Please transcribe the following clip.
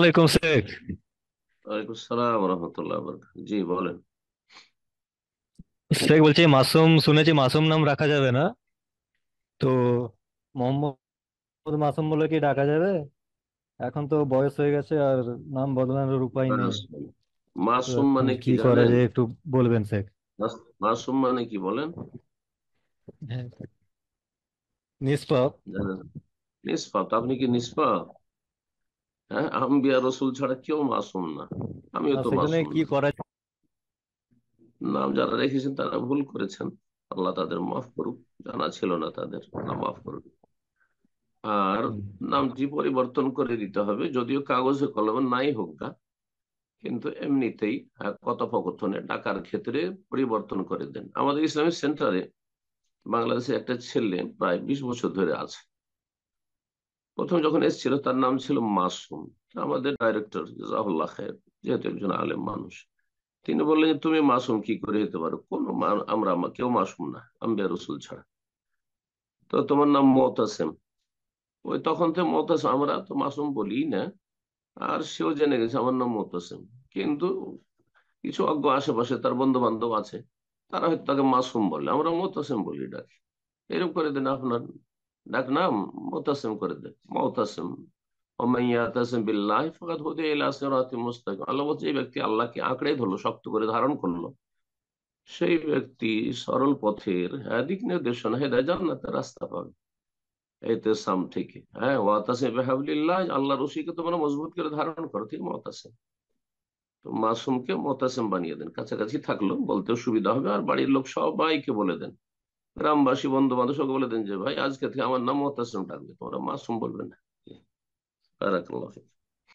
আলাইকুম শেখ। ওয়ালাইকুম আসসালাম রহমতুল্লাহ বরকাতুহু। জি বলেন। শেখ বলছি, মাসুম শুনেছি, মাসুম নাম রাখা যাবে না তো? মোহাম্মদ মাসুম বলে কি ডাকা যাবে? এখন তো বয়স হয়ে গেছে, আর নাম বদলানোর উপায় নেই। মাসুম তো মাসুম এখন মানে কি কি করা জানেন? যায় একটু বলবেন শেখ? মাসুম মানে কি বলেন? হ্যাঁ, নিষ্পাপ। জানেন? নিষ্পাপ? তো আপনি কি নিষ্পাপ? হ্যাঁ, আম্বিয়া রসুল ছাড়া কেউ মাসুম না। আমিও তো সেজন্য মাসুম কি না। করা নাম যারা রেখেছেন তারা ভুল করেছেন। আল্লাহ তাদের মাফ করুক। জানা ছিল না তাদের, আল্লাহ মাফ করুক। আর হুম। নামটি পরিবর্তন করে দিতে হবে, যদিও কাগজে কলমে নাই হোক না, কিন্তু এমনিতেই কথোপকথনে ডাকার ক্ষেত্রে পরিবর্তন করে দেন। আমাদের ইসলামিক সেন্টারে বাংলাদেশে একটা ছেলে প্রায় 20 বছর ধরে আছে। প্রথম যখন এসেছিল তার নাম ছিল মাসুম। আমাদের ডাইরেক্টর জাজাহুল্লাহ খায়ের, যেহেতু একজন আলেম মানুষ, তিনি বললেন যে তুমি মাসুম কি করে হতে পারো, কেউ মাসুম না আম্বিয়া রসুল ছাড়া। তো তোমার নাম মুতাসিম। ওই তখন থেকে মুতাসিম, আমরা তো মাসুম বলি না। আর সেও জেনে গেছে আমার নাম মুতাসিম। কিন্তু কিছু অজ্ঞ আশেপাশে তার বন্ধু বান্ধব আছে, তারা হয়তো তাকে মাসুম বলে, আমরা মুতাসিম বলি ডাকি। এরকম করে দেন আপনার ডাক নাম, মুতাসিম করে দেন, মুতাসিম। ওমান ইয়াতাসিম বিল্লাহি ফাকাদ হুদিয়া ইলা সিরাতিম মুস্তাকিম। আল্লাহ বলছে, এই ব্যক্তি আল্লাহকে আঁকড়ে ধরলো, শক্ত করে ধারণ করলো, সেই ব্যক্তি সরল পথের দিক নির্দেশনা, হেদায়েত, জান্নাতের রাস্তা পাবে। এতেসাম থেকে, হ্যাঁ, ওয়াতাসিম বিহাবলিল্লাহ, আল্লাহ রশিকে তোমরা মজবুত করে ধারণ করো, ঠিক মুতাসিম। তো মাসুমকে মুতাসিম বানিয়ে দেন, কাছাকাছি থাকলো বলতেও সুবিধা হবে। আর বাড়ির লোক সবাইকে বলে দেন, গ্রামবাসী বন্ধু বান্ধব সবাই বলে দেন যে ভাই আজকে থেকে আমার নাম মুতাসিম ডাকবে, তোমরা মাসুম বলবে না। বারাকাল্লাহ ফিক।